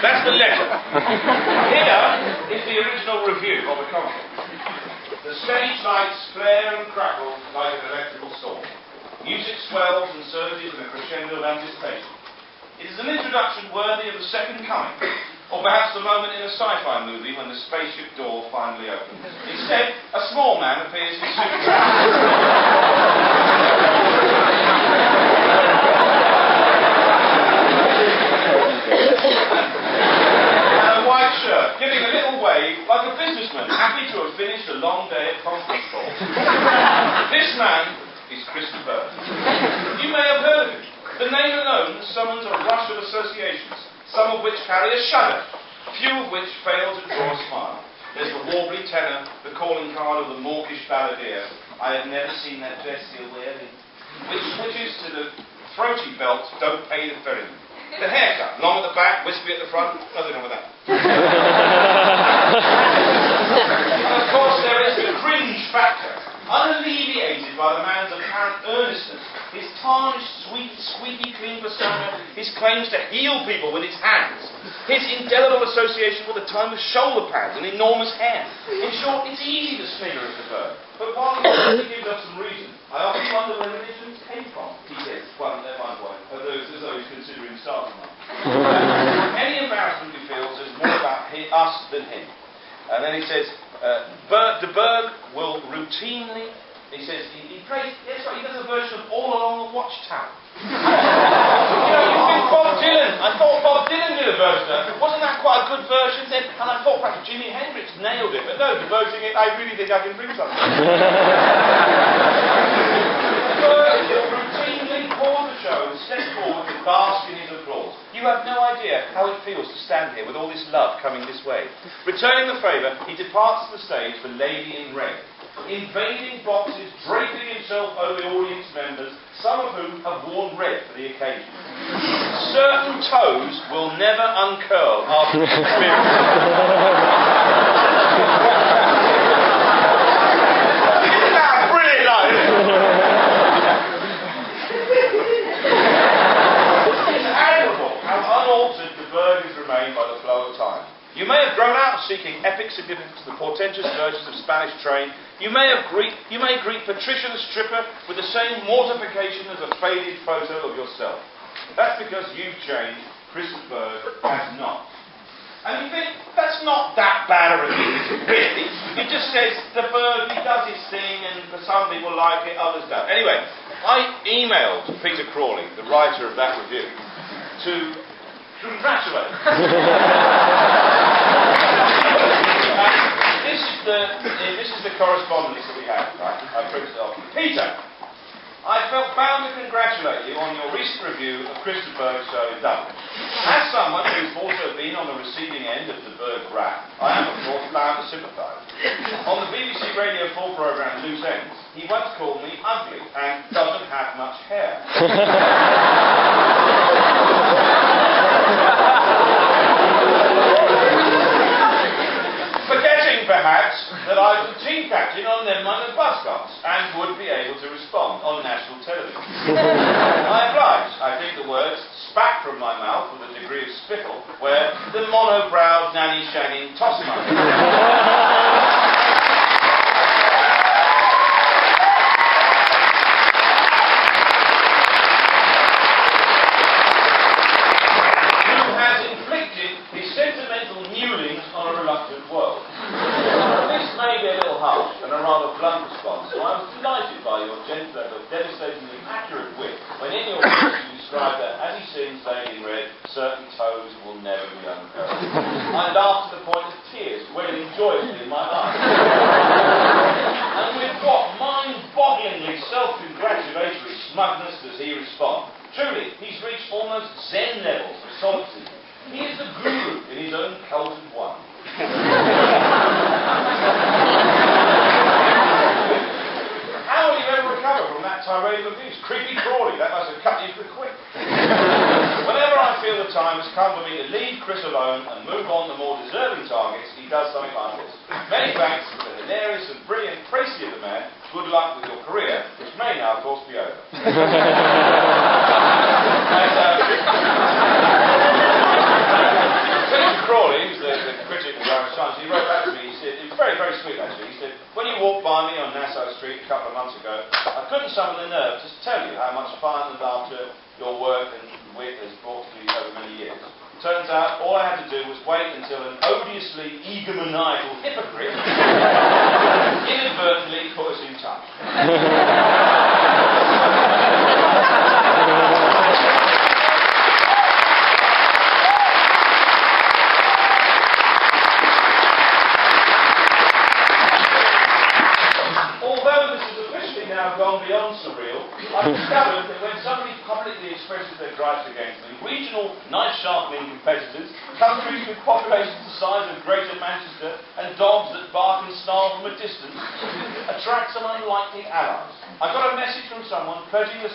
That's the letter. Here is the original review of the concert. The stage lights flare and crackle like an electrical storm. Music swells and surges in a crescendo of anticipation. It is an introduction worthy of the second coming, or perhaps the moment in a sci-fi movie when the spaceship door finally opens. Instead, a small man appears in suit and a white shirt, giving a little wave like a businessman happy to have finished a long day at conference call. This man is Burgh. You may have heard of him. The name alone summons a rush of associations, some of which carry a shudder, few of which fail to draw a smile. There's the warbly tenor, the calling card of the mawkish balladeer, I have never seen that dress you're wearing, which switches to the throaty belt, don't pay the ferryman. The haircut, long at the back, wispy at the front, nothing wrong with that. And of course there is the cringe factor, unalleviated by the man's apparent earnestness, his tarnished, squeaky clean persona, his claims to heal people with his hands, his indelible association with a time of shoulder pads and enormous hair. In short, it's easy to snigger at the bird, but while he gives us some reason, I often wonder where religions came from, he says, well, they're my way, as though he's considering starting one. Any embarrassment he feels is more about us than him. And then he says, the Burgh will routinely, he says, he prays, yes, right, he does a version of All Along the Watchtower. You know, you think Bob Dylan, I thought Bob Dylan did a version of it. Wasn't that quite a good version then? And I thought perhaps Jimi Hendrix nailed it, but no, devoting it, I really think I can bring something. Burgh will routinely pause the show and step forward to bask in his applause. You have no idea how it feels to stand here with all this love coming this way. Returning the favour, he departs the stage for Lady in Red, invading boxes, draping himself over the audience members, some of whom have worn red for the occasion. Certain toes will never uncurl after the experience. Isn't that brilliant? Unaltered, the Burgh is remained by the flow of time. You may have grown up seeking epic significance to the portentous versions of Spanish Train. You may greet Patricia the stripper with the same mortification as a faded photo of yourself. That's because you've changed. Burgh has not. And you think, that's not that bad a review, really. It just says, the Burgh, he does his thing, and for some people like it, others don't. Anyway, I emailed Peter Crawley, the writer of that review, to congratulate. This is the correspondence that we have. Right? I printed it off. Peter, I felt bound to congratulate you on your recent review of Burgh's show in Dublin. As someone who's also been on the receiving end of the Burgh rap, I am of course bound to sympathise. On the BBC Radio 4 programme Loose Ends, he once called me ugly and doesn't have much hair. Forgetting, perhaps, that I was a team captain on them minor bus cars and would be able to respond on national television. I obliged. I think the words spat from my mouth with a degree of spittle where the mono-browed nanny-shagging toss-money. And a rather blunt response, so I was delighted by your gentle but devastatingly accurate wit when in your words you described that as he sings Lady in Red, certain toes will never be uncurled. I laughed to the point of tears welling joyously in my eyes. And with what mind-bogglingly self-congratulatory smugness does he respond? Truly, he's reached almost Zen levels of solitude. He is the guru in his own cult of one. How will you ever recover from that tirade of abuse? Creepy Crawley, that must have cut you pretty quick. Whenever I feel the time has come for me to leave Chris alone and move on to more deserving targets, he does something like this. Many thanks to the hilarious and brilliant précieux of the man. Good luck with your career, which may now, of course, be over. by me on Nassau Street a couple of months ago, I couldn't summon the nerve to tell you how much fun and laughter your work and wit has brought to me over many years. Turns out all I had to do was wait until an odiously egomaniacal hypocrite inadvertently put us in touch. Now gone beyond surreal, I've discovered that when somebody publicly expresses their gripes against me, regional knife sharpening competitors, countries with populations the size of Greater Manchester, and dogs that bark and snarl from a distance, attract some unlikely allies. I got a message from someone pledging us